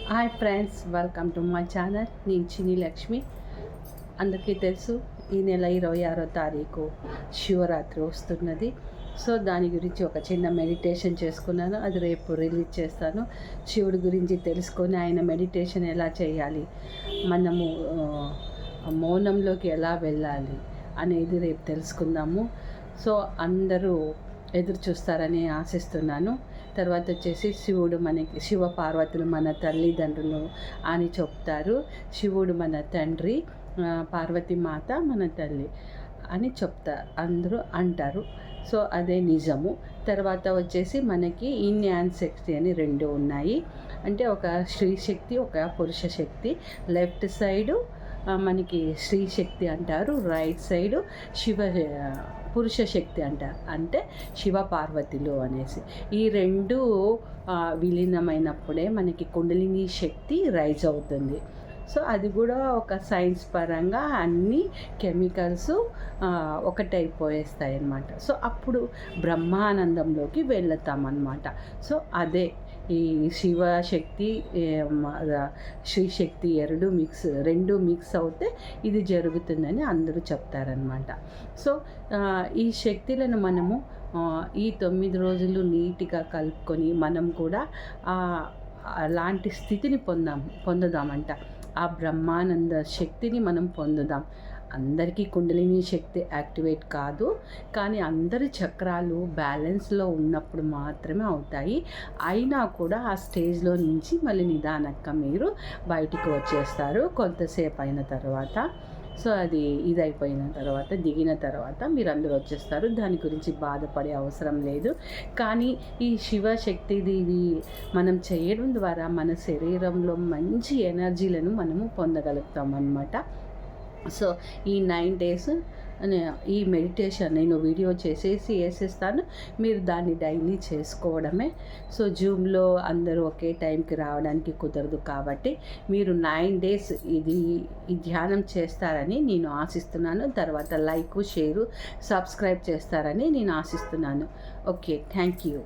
Hi friends, welcome to my channel. నేను చిన్ని లక్ష్మి. అందరికీ తెలుసు ఈ నెల 26వ తారీఖు శివరాత్రి వస్తున్నది. సో దాని గురించి ఒక చిన్న మెడిటేషన్ చేసుకున్నాను. అది రేపు రిలీజ్ చేస్తాను. శివుడి గురించి తెలుసుకొని ఆయన మెడిటేషన్ ఎలా చేయాలి, మనము మౌనంలోకి ఎలా వెళ్ళాలి అనేది రేపు తెలుసుకుందాము. సో అందరూ ఎదురు చూస్తారని ఆశిస్తున్నాను. తర్వాత వచ్చేసి శివుడు మనకి, శివ పార్వతులు మన తల్లిదండ్రులు అని చెప్తారు. శివుడు మన తండ్రి, పార్వతీ మాత మన తల్లి అని అందరూ అంటారు. సో అదే నిజము. తర్వాత వచ్చేసి మనకి ఇన్ అండ్ శక్తి అని రెండు ఉన్నాయి. అంటే ఒక స్త్రీ శక్తి, ఒక పురుష శక్తి. లెఫ్ట్ సైడు మనకి స్త్రీ శక్తి అంటారు, రైట్ సైడు పురుష శక్తి అంటారు, అంటే శివ పార్వతులు అనేసి. ఈ రెండు విలీనమైనప్పుడే మనకి కుండలిని శక్తి రైజ్ అవుతుంది. సో అది కూడా ఒక సైన్స్ పరంగా అన్ని కెమికల్స్ ఒకటైపోయేస్తాయి అన్నమాట. సో అప్పుడు బ్రహ్మానందంలోకి వెళతామన్నమాట. సో అదే ఈ శివశక్తి, శ్రీశక్తి రెండు మిక్స్ అవుతే ఇది జరుగుతుందని అందరూ చెప్తారనమాట. సో ఈ శక్తులను మనము ఈ 9 రోజులు నీట్గా కలుపుకొని మనం కూడా అలాంటి స్థితిని పొందుదామంట. ఆ బ్రహ్మానంద శక్తిని మనం పొందుదాం. అందరికీ కుండలిని శక్తి యాక్టివేట్ కాదు, కానీ అందరి చక్రాలు బ్యాలెన్స్లో ఉన్నప్పుడు మాత్రమే అవుతాయి. అయినా కూడా ఆ స్టేజ్లో నుంచి మళ్ళీ నిదానంగా మీరు బయటికి వచ్చేస్తారు కొంతసేపు అయిన తర్వాత. సో అది ఇదైపోయిన తర్వాత, దిగిన తర్వాత మీరు అందరూ వచ్చేస్తారు. దాని గురించి బాధపడే అవసరం లేదు. కానీ ఈ శివశక్తిది ఇది మనం చేయడం ద్వారా మన శరీరంలో మంచి ఎనర్జీలను మనము పొందగలుగుతాం అన్నమాట. సో ఈ 9 days ఈ మెడిటేషన్ నేను వీడియో చేసేసి వేసేస్తాను. మీరు దాన్ని డైలీ చేసుకోవడమే. సో జూమ్లో అందరూ ఒకే టైంకి రావడానికి కుదరదు కాబట్టి మీరు 9 days ఈ ధ్యానం చేస్తారని నేను ఆశిస్తున్నాను. తర్వాత లైక్, షేరు, సబ్స్క్రైబ్ చేస్తారని నేను ఆశిస్తున్నాను. Okay, thank you.